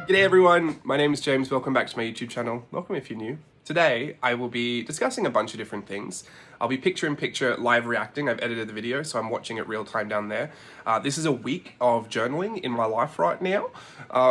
G'day everyone, my name is James, welcome back to my YouTube channel. Welcome if you're new. Today I will be discussing a bunch of different things. I'll be picture-in-picture live reacting. I've edited the video so I'm watching it real time down there. This is a week of journaling in my life right now.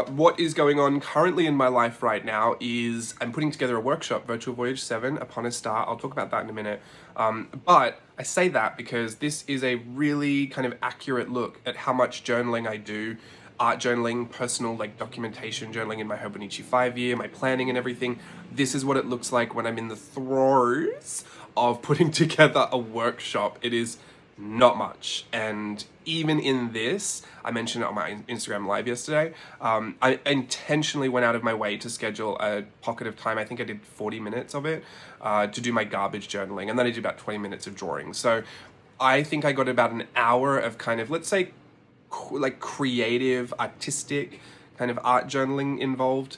What is going on currently in my life right now is I'm putting together a workshop, Virtual Voyage 7 Upon a Star. I'll talk about that in a minute. But I say that because this is a really kind of accurate look at how much journaling I do. Art journaling, personal like documentation journaling in my Hobonichi 5 year, my planning and everything. This is what it looks like when I'm in the throes of putting together a workshop. It is not much. And even in this, I mentioned it on my Instagram live yesterday, I intentionally went out of my way to schedule a pocket of time. I think I did 40 minutes of it to do my garbage journaling. And then I did about 20 minutes of drawing. So I think I got about an hour of kind of, let's say, like creative, artistic kind of art journaling involved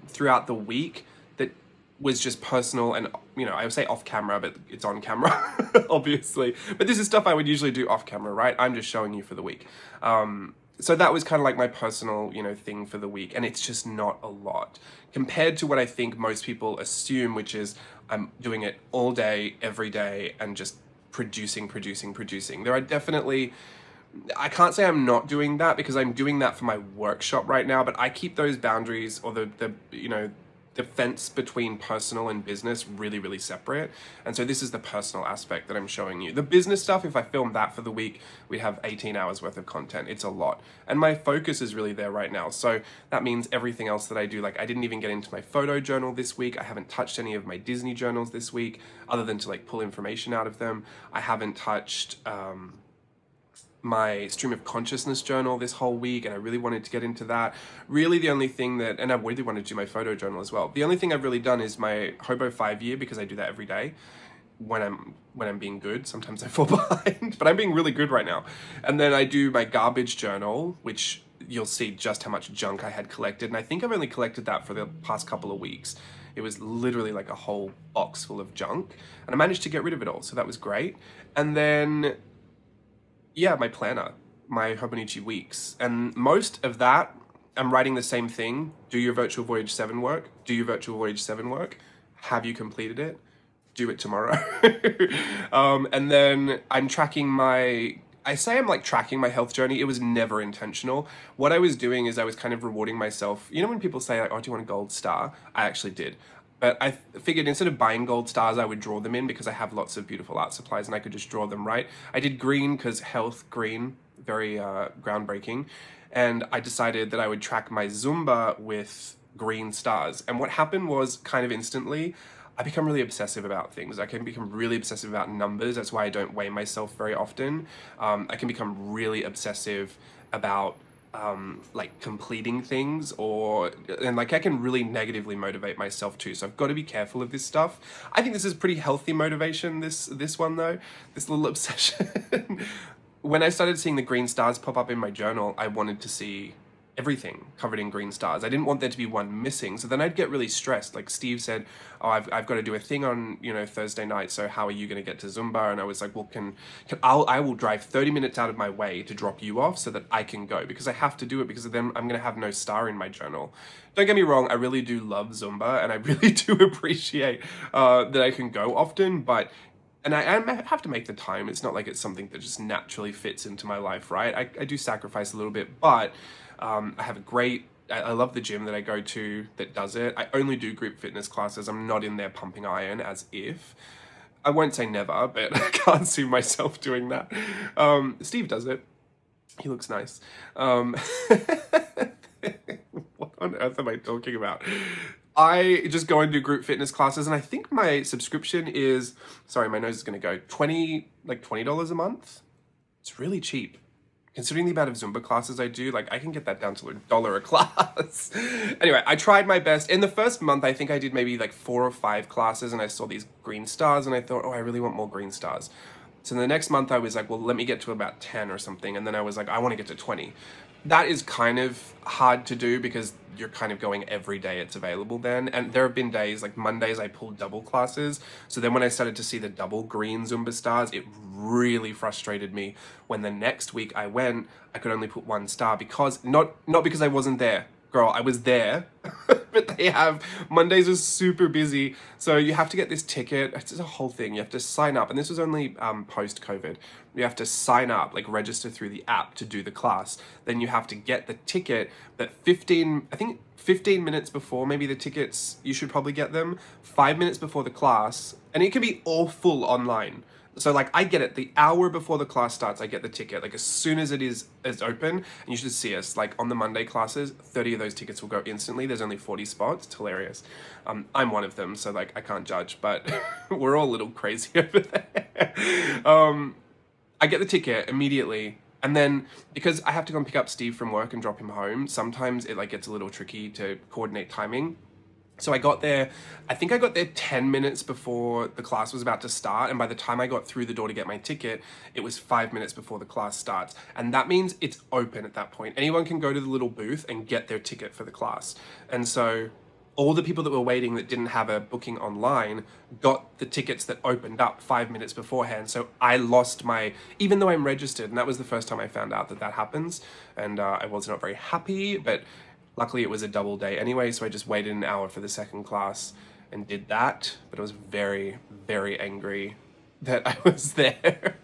throughout the week that was just personal and, you know, I would say off camera, but it's on camera, obviously. But this is stuff I would usually do off camera, right? I'm just showing you for the week. So that was kind of like my personal, you know, thing for the week. And it's just not a lot compared to what I think most people assume, which is I'm doing it all day, every day, and just producing. There are definitely... I can't say I'm not doing that because I'm doing that for my workshop right now, but I keep those boundaries or the you know, the fence between personal and business really separate. And so this is the personal aspect that I'm showing you. The business stuff, if I filmed that for the week, we'd have 18 hours worth of content. It's a lot. And my focus is really there right now. So that means everything else that I do, like I didn't even get into my photo journal this week. I haven't touched any of my Disney journals this week, other than to like pull information out of them. I haven't touched, my stream of consciousness journal this whole week, and I really wanted to get into that. Really the only thing that, and I really wanted to do my photo journal as well. The only thing I've really done is my Hobo 5 year, because I do that every day when I'm being good. Sometimes I fall behind, but I'm being really good right now. And then I do my garbage journal, which you'll see just how much junk I had collected. And I think I've only collected that for the past couple of weeks. It was literally like a whole box full of junk, and I managed to get rid of it all. So that was great. And then yeah, my planner, my Hobonichi weeks. And most of that, I'm writing the same thing. Do your Virtual Voyage 7 work. Do your Virtual Voyage 7 work. Have you completed it? Do it tomorrow. And then I'm tracking my... I say I'm like tracking my health journey. It was never intentional. What I was doing is I was kind of rewarding myself. You know when people say like, oh, do you want a gold star? I actually did. But I figured instead of buying gold stars, I would draw them in because I have lots of beautiful art supplies and I could just draw them right. I did green because health green, very groundbreaking. And I decided that I would track my Zumba with green stars. And what happened was kind of instantly, I become really obsessive about things. I can become really obsessive about numbers. That's why I don't weigh myself very often. I can become really obsessive about like completing things, and like I can really negatively motivate myself too. So I've got to be careful of this stuff. I think this is pretty healthy motivation, this one though, this little obsession. When I started seeing the green stars pop up in my journal, I wanted to see everything covered in green stars. I didn't want there to be one missing. So then I'd get really stressed. Like Steve said, oh, I've got to do a thing on, you know, Thursday night. So how are you going to get to Zumba? And I was like, well, I will drive 30 minutes out of my way to drop you off so that I can go, because I have to do it, because then I'm going to have no star in my journal. Don't get me wrong. I really do love Zumba and I really do appreciate that I can go often, and I have to make the time. It's not like it's something that just naturally fits into my life, right? I do sacrifice a little bit, but I have a great, I love the gym that I go to that does it. I only do group fitness classes. I'm not in there pumping iron as if. I won't say never, but I can't see myself doing that. Steve does it. He looks nice. What on earth am I talking about? I just go and do group fitness classes, and I think my subscription is, sorry, my nose is going to go, $20 a month. It's really cheap. Considering the amount of Zumba classes I do, like I can get that down to $1 a class. Anyway, I tried my best. In the first month, I think I did maybe like 4 or 5 classes, and I saw these green stars and I thought, oh, I really want more green stars. So the next month I was like, well, let me get to about 10 or something. And then I was like, I want to get to 20. That is kind of hard to do because you're kind of going every day it's available then. And there have been days, like Mondays, I pulled double classes. So then when I started to see the double green Zumba stars, it really frustrated me when the next week I went, I could only put 1 star because, not because I wasn't there. girl, I was there, but Mondays are super busy. So you have to get this ticket. It's a whole thing. You have to sign up. And this was only post-COVID. You have to sign up, like register through the app to do the class. Then you have to get the ticket, but 15 minutes before, maybe the tickets, you should probably get them 5 minutes before the class. And it can be all full online. So like I get it the hour before the class starts, I get the ticket. Like as soon as it's open, and you should see us like on the Monday classes, 30 of those tickets will go instantly. There's only 40 spots. It's hilarious. I'm one of them, so like I can't judge, but we're all a little crazy over there. I get the ticket immediately. And then because I have to go and pick up Steve from work and drop him home, sometimes it like gets a little tricky to coordinate timing. So I got there, I think I got there 10 minutes before the class was about to start. And by the time I got through the door to get my ticket, it was 5 minutes before the class starts. And that means it's open at that point. Anyone can go to the little booth and get their ticket for the class. And so all the people that were waiting that didn't have a booking online got the tickets that opened up 5 minutes beforehand. So I lost even though I'm registered, and that was the first time I found out that happens. And I was not very happy, but luckily it was a double day anyway, so I just waited an hour for the second class and did that. But I was very, very angry that I was there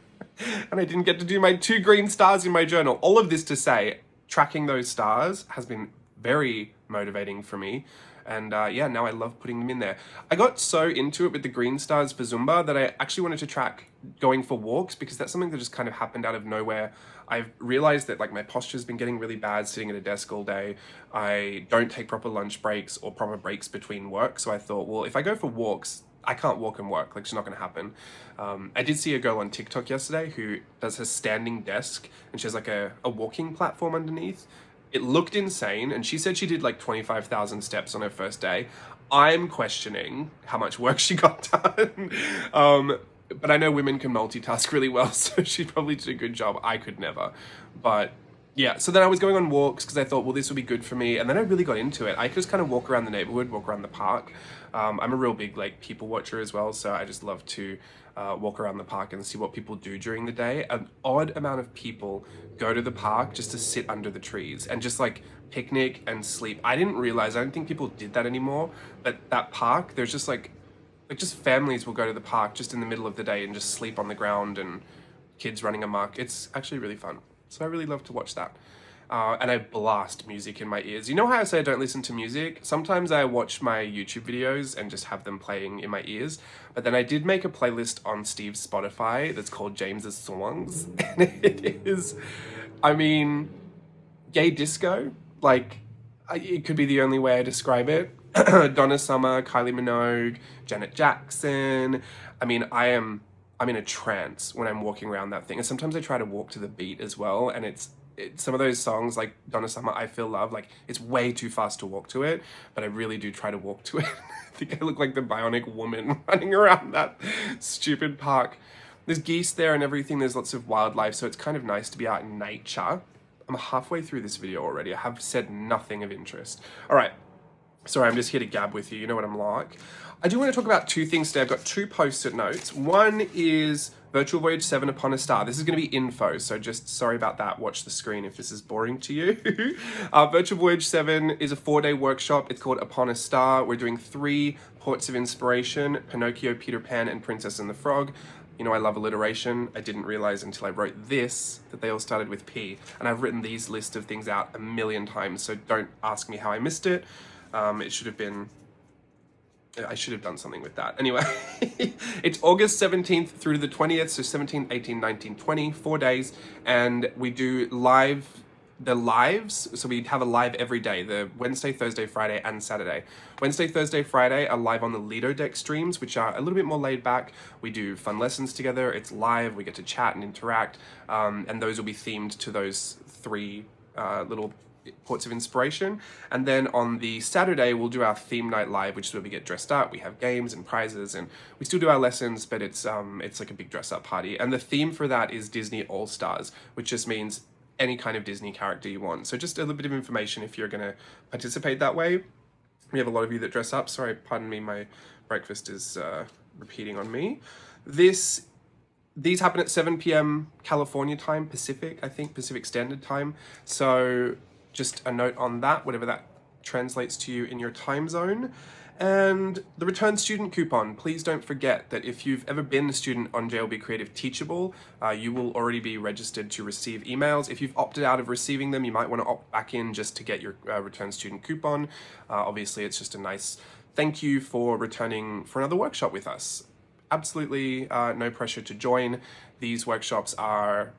and I didn't get to do my 2 green stars in my journal. All of this to say, tracking those stars has been very motivating for me. And yeah, now I love putting them in there. I got so into it with the green stars for Zumba that I actually wanted to track going for walks, because that's something that just kind of happened out of nowhere. I've realized that like my posture's been getting really bad sitting at a desk all day. I don't take proper lunch breaks or proper breaks between work. So I thought, well, if I go for walks, I can't walk and work. Like, it's not going to happen. I did see a girl on TikTok yesterday who does her standing desk, and she has like a walking platform underneath. It looked insane, and she said she did like 25,000 steps on her first day. I'm questioning how much work she got done. But I know women can multitask really well, so she probably did a good job. I could never. But yeah, so then I was going on walks because I thought, well, this would be good for me. And then I really got into it. I could just kind of walk around the neighborhood, walk around the park. I'm a real big like people watcher as well, so I just love to walk around the park and see what people do during the day. An odd amount of people go to the park just to sit under the trees and just like picnic and sleep. I didn't realize, I don't think people did that anymore, but that park, there's just like just families will go to the park just in the middle of the day and just sleep on the ground, and kids running amok. It's actually really fun. So I really love to watch that. And I blast music in my ears. You know how I say I don't listen to music? Sometimes I watch my YouTube videos and just have them playing in my ears. But then I did make a playlist on Steve's Spotify that's called James's Songs. And it is, I mean, gay disco. Like, it could be the only way I describe it. Donna Summer, Kylie Minogue, Janet Jackson. I mean, I'm in a trance when I'm walking around that thing. And sometimes I try to walk to the beat as well. And it's some of those songs like Donna Summer, I Feel Love, like it's way too fast to walk to it, but I really do try to walk to it. I think I look like the bionic woman running around that stupid park. There's geese there and everything. There's lots of wildlife. So it's kind of nice to be out in nature. I'm halfway through this video already. I have said nothing of interest. All right. Sorry, I'm just here to gab with you. You know what I'm like. I do want to talk about 2 things today. I've got 2 post-it notes. One is Virtual Voyage 7 Upon a Star. This is going to be info, so just sorry about that. Watch the screen if this is boring to you. Virtual Voyage 7 is a 4-day workshop. It's called Upon a Star. We're doing 3 ports of inspiration: Pinocchio, Peter Pan, and Princess and the Frog. You know, I love alliteration. I didn't realize until I wrote this that they all started with P. And I've written these list of things out a million times, so don't ask me how I missed it. It should have been, I should have done something with that. Anyway, it's August 17th through to the 20th, so 17, 18, 19, 20, 4 days, and we do the lives, so we have a live every day, the Wednesday, Thursday, Friday, and Saturday. Wednesday, Thursday, Friday are live on the Lido Deck streams, which are a little bit more laid back. We do fun lessons together, it's live, we get to chat and interact, and those will be themed to those 3 little ports of inspiration. And then on the Saturday we'll do our theme night live, which is where we get dressed up, we have games and prizes, and we still do our lessons, but it's like a big dress up party. And the theme for that is Disney All Stars, which just means any kind of Disney character you want. So just a little bit of information if you're going to participate that way. We have a lot of you that dress up. Sorry, pardon me, my breakfast is repeating on me. These happen at 7 p.m. California time, Pacific, I think, Pacific Standard Time. So just a note on that, whatever that translates to you in your time zone. And the return student coupon, please don't forget that if you've ever been a student on JLB Creative Teachable, you will already be registered to receive emails. If you've opted out of receiving them, you might want to opt back in just to get your return student coupon. Obviously, it's just a nice thank you for returning for another workshop with us. Absolutely no pressure to join. These workshops are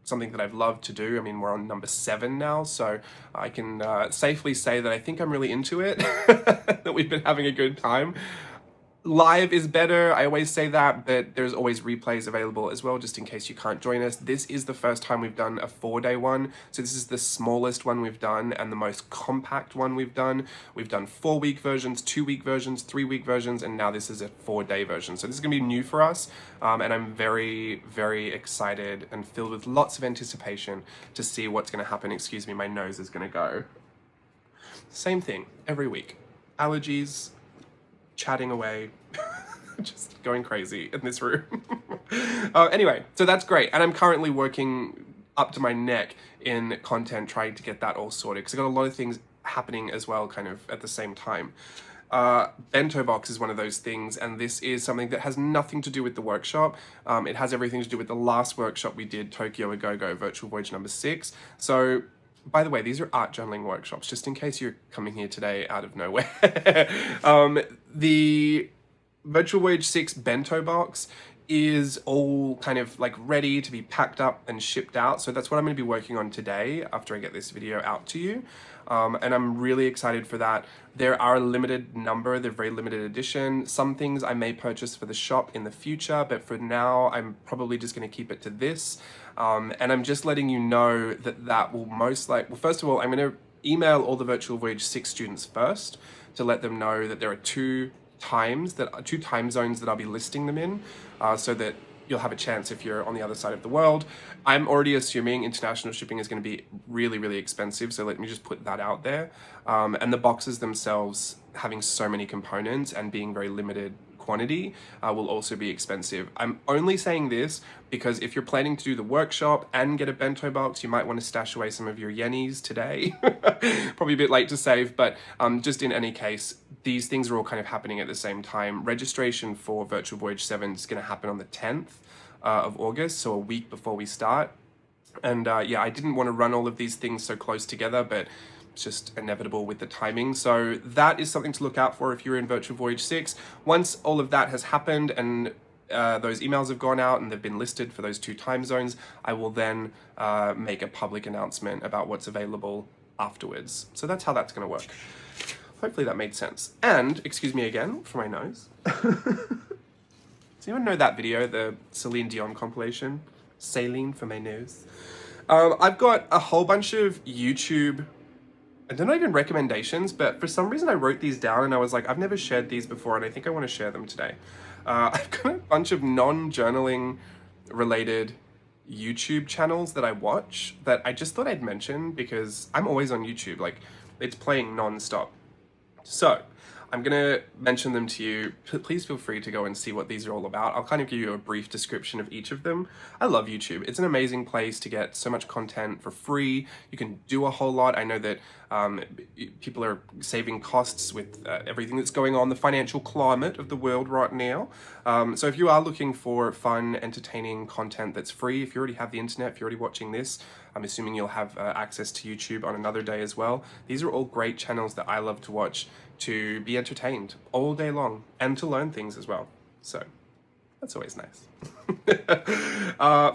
something that I've loved to do. I mean, we're on number 7 now, so I can safely say that I think I'm really into it, that we've been having a good time. Live is better, I always say that, but there's always replays available as well, just in case you can't join us. This is the first time we've done a 4-day one, so this is the smallest one we've done and the most compact one we've done. We've done 4-week versions, 2-week versions, 3-week versions, and now this is a 4-day version. So this is gonna be new for us, and I'm very, very excited and filled with lots of anticipation to see what's gonna happen. Excuse me, my nose is gonna go. Same thing every week. Allergies, chatting away, just going crazy in this room. Anyway, so that's great. And I'm currently working up to my neck in content, trying to get that all sorted, because I've got a lot of things happening as well, kind of at the same time. Bento box is one of those things, and this is something that has nothing to do with the workshop. It has everything to do with the last workshop we did, Tokyo A Go-Go Virtual Voyage number 6. So, by the way, these are art journaling workshops, just in case you're coming here today out of nowhere. The Virtual Voyage 6 bento box is all kind of like ready to be packed up and shipped out. So that's what I'm going to be working on today after I get this video out to you. And I'm really excited for that. There are a limited number, they're very limited edition. Some things I may purchase for the shop in the future, but for now, I'm probably just going to keep it to this. And I'm just letting you know that that will most likely, well, first of all, I'm going to email all the Virtual Voyage 6 students first to let them know that there are two time zones that I'll be listing them in, so that you'll have a chance if you're on the other side of the world. I'm already assuming international shipping is going to be really, really expensive, so let me just put that out there. And the boxes themselves, having so many components and being very limited quantity, will also be expensive. I'm only saying this because if you're planning to do the workshop and get a bento box, you might want to stash away some of your yenis today. Probably a bit late to save, but just in any case, these things are all kind of happening at the same time. Registration for Virtual Voyage 7 is going to happen on the 10th of August, so a week before we start. And yeah, I didn't want to run all of these things so close together, but it's just inevitable with the timing. So that is something to look out for if you're in Virtual Voyage 6. Once all of that has happened and those emails have gone out and they've been listed for those 2 time zones, I will then make a public announcement about what's available afterwards. So that's how that's going to work. Hopefully that made sense. And, excuse me again for my nose. Does anyone know that video, the Celine Dion compilation? Saline for my nose. I've got a whole bunch of YouTube, and they're not even recommendations, but for some reason I wrote these down and I was like, I've never shared these before and I think I want to share them today. I've got a bunch of non-journaling related YouTube channels that I watch that I just thought I'd mention because I'm always on YouTube, like it's playing non-stop. So I'm gonna mention them to you. Please feel free to go and see what these are all about. I'll kind of give you a brief description of each of them. I love YouTube. It's an amazing place to get so much content for free. You can do a whole lot. I know that people are saving costs with everything that's going on, the financial climate of the world right now. So if you are looking for fun, entertaining content that's free, if you already have the internet, if you're already watching this, I'm assuming you'll have access to YouTube on another day as well. These are all great channels that I love to watch to be entertained all day long and to learn things as well. So that's always nice.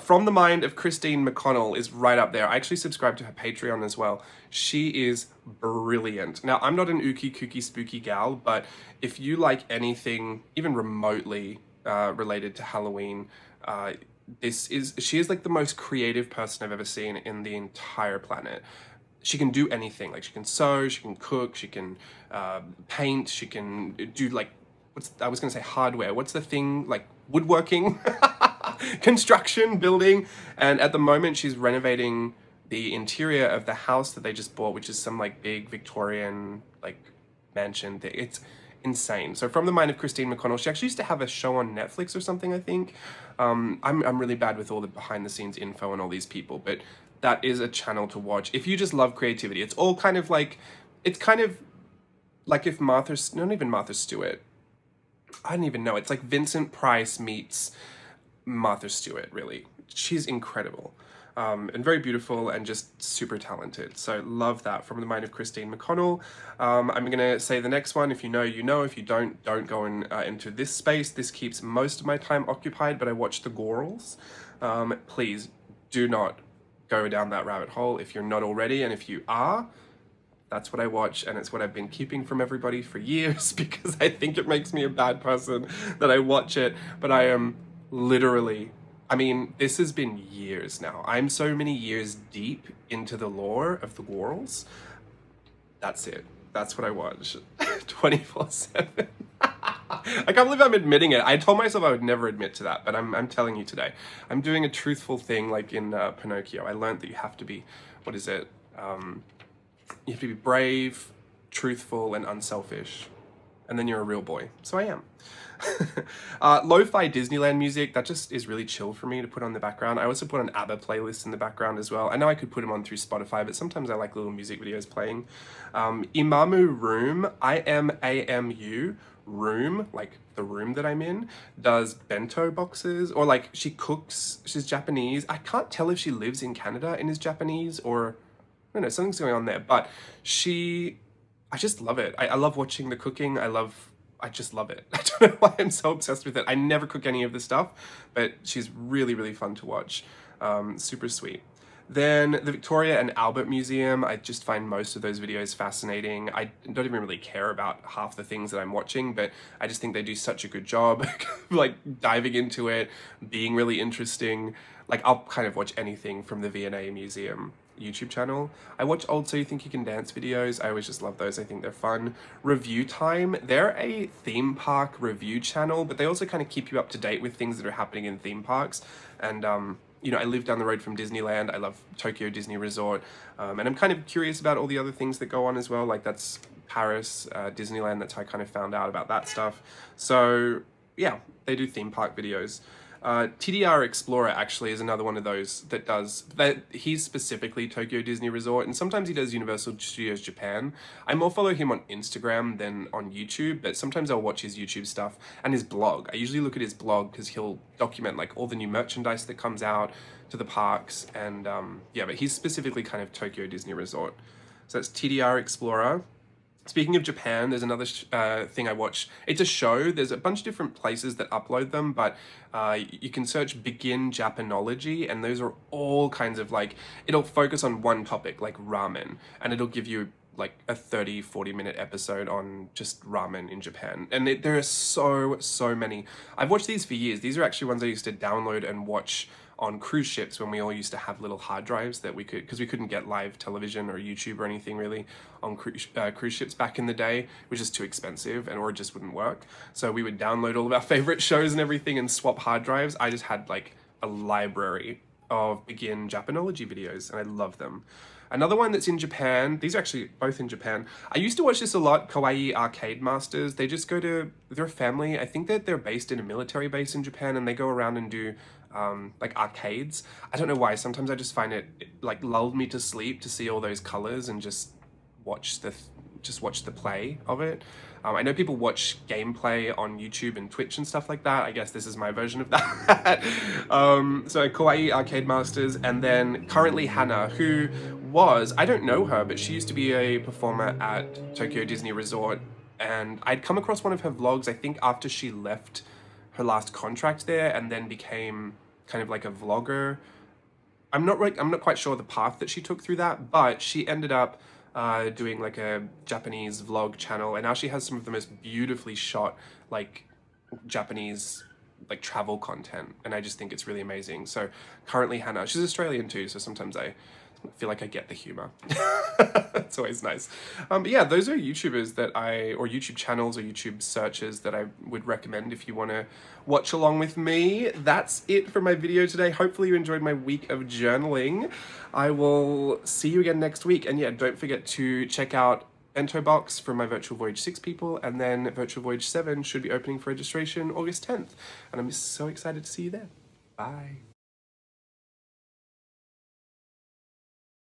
From the Mind of Christine McConnell is right up there. I actually subscribe to her Patreon as well. She is brilliant. Now, I'm not an ooky kooky spooky gal, but if you like anything even remotely related to Halloween, she is like the most creative person I've ever seen in the entire planet. She can do anything. Like she can sew, she can cook, she can paint, she can do like, I was gonna say hardware. What's the thing, like woodworking, construction, building. And at the moment she's renovating the interior of the house that they just bought, which is some like big Victorian like mansion thing. It's insane. So From the Mind of Christine McConnell, she actually used to have a show on Netflix or something, I think. I'm really bad with all the behind the scenes info and all these people, but that is a channel to watch if you just love creativity. It's all kind of like, it's kind of like if not even Martha Stewart, I don't even know, it's like Vincent Price meets Martha Stewart, really. She's incredible. And very beautiful and just super talented. So love that from the mind of Christine McConnell. I'm going to say the next one. If you know, you know. If you don't go into this space. This keeps most of my time occupied, but I watch the Gorals. Please do not go down that rabbit hole if you're not already. And if you are, that's what I watch, and it's what I've been keeping from everybody for years because I think it makes me a bad person that I watch it. But I am literally... I mean, this has been years now. I'm so many years deep into the lore of the Gorals. That's it. That's what I watch 24/7. I can't believe I'm admitting it. I told myself I would never admit to that, but I'm telling you today. I'm doing a truthful thing like in Pinocchio. I learned that you have to be, what is it? You have to be brave, truthful, and unselfish. And then you're a real boy. So I am. Lo-fi Disneyland music, that just is really chill for me to put on the background. I also put an ABBA playlist in the background as well. I know I could put them on through Spotify, but sometimes I like little music videos playing. Imamu Room, IMAMU Room, like the room that I'm in, does bento boxes, or like she cooks. She's Japanese. I can't tell if she lives in Canada and is Japanese, or I don't know, something's going on there, but I just love it. I love watching the cooking. I just love it. I don't know why I'm so obsessed with it. I never cook any of this stuff, but she's really, really fun to watch. Super sweet. Then the Victoria and Albert Museum, I just find most of those videos fascinating. I don't even really care about half the things that I'm watching, but I just think they do such a good job, like diving into it, being really interesting. Like I'll kind of watch anything from the V&A Museum YouTube channel. I watch old So You Think You Can Dance videos. I always just love those. I think they're fun. ReviewTyme, they're a theme park review channel, but they also kind of keep you up to date with things that are happening in theme parks. And you know, I live down the road from Disneyland. I love Tokyo Disney Resort. And I'm kind of curious about all the other things that go on as well. Like that's Paris, Disneyland. That's how I kind of found out about that stuff. So yeah, they do theme park videos. TDR Explorer actually is another one of those that does that. He's specifically Tokyo Disney Resort, and sometimes he does Universal Studios Japan. I more follow him on Instagram than on YouTube, but sometimes I'll watch his YouTube stuff and his blog. I usually look at his blog because he'll document like all the new merchandise that comes out to the parks, and yeah, but he's specifically kind of Tokyo Disney Resort. So that's TDR Explorer. Speaking of Japan, there's another thing I watch. It's a show. There's a bunch of different places that upload them, but you can search Begin Japanology, and those are all kinds of like, it'll focus on one topic, like ramen, and it'll give you like a 30-40 minute episode on just ramen in Japan. And there are so many. I've watched these for years. These are actually ones I used to download and watch on cruise ships when we all used to have little hard drives that we could, because we couldn't get live television or YouTube or anything really on cruise ships back in the day, which is too expensive and or it just wouldn't work. So we would download all of our favorite shows and everything and swap hard drives. I just had like a library of Begin Japanology videos and I love them. Another one that's in Japan, these are actually both in Japan. I used to watch this a lot, Kawaii Arcade Masters. They just go to, they're a family. I think that they're based in a military base in Japan and they go around and do like arcades. I don't know why, sometimes I just find it like lulled me to sleep to see all those colors and just watch the play of it. I know people watch gameplay on YouTube and Twitch and stuff like that. I guess this is my version of that. So Kawaii Arcade Masters, and then currently Hannah, who was, I don't know her, but she used to be a performer at Tokyo Disney Resort, and I'd come across one of her vlogs, I think after she left her last contract there and then became kind of like a vlogger. I'm not quite sure the path that she took through that, but she ended up doing like a Japanese vlog channel, and now she has some of the most beautifully shot like Japanese like travel content, and I just think it's really amazing. So currently Hannah, she's Australian too, so sometimes I feel like I get the humor. It's always nice. But yeah, those are YouTubers that or YouTube channels or YouTube searches that I would recommend if you want to watch along with me. That's it for my video today. Hopefully you enjoyed my week of journaling. I will see you again next week. And yeah, don't forget to check out Bento Box for my Virtual Voyage 6 people, and then Virtual Voyage 7 should be opening for registration August 10th. And I'm so excited to see you there. Bye.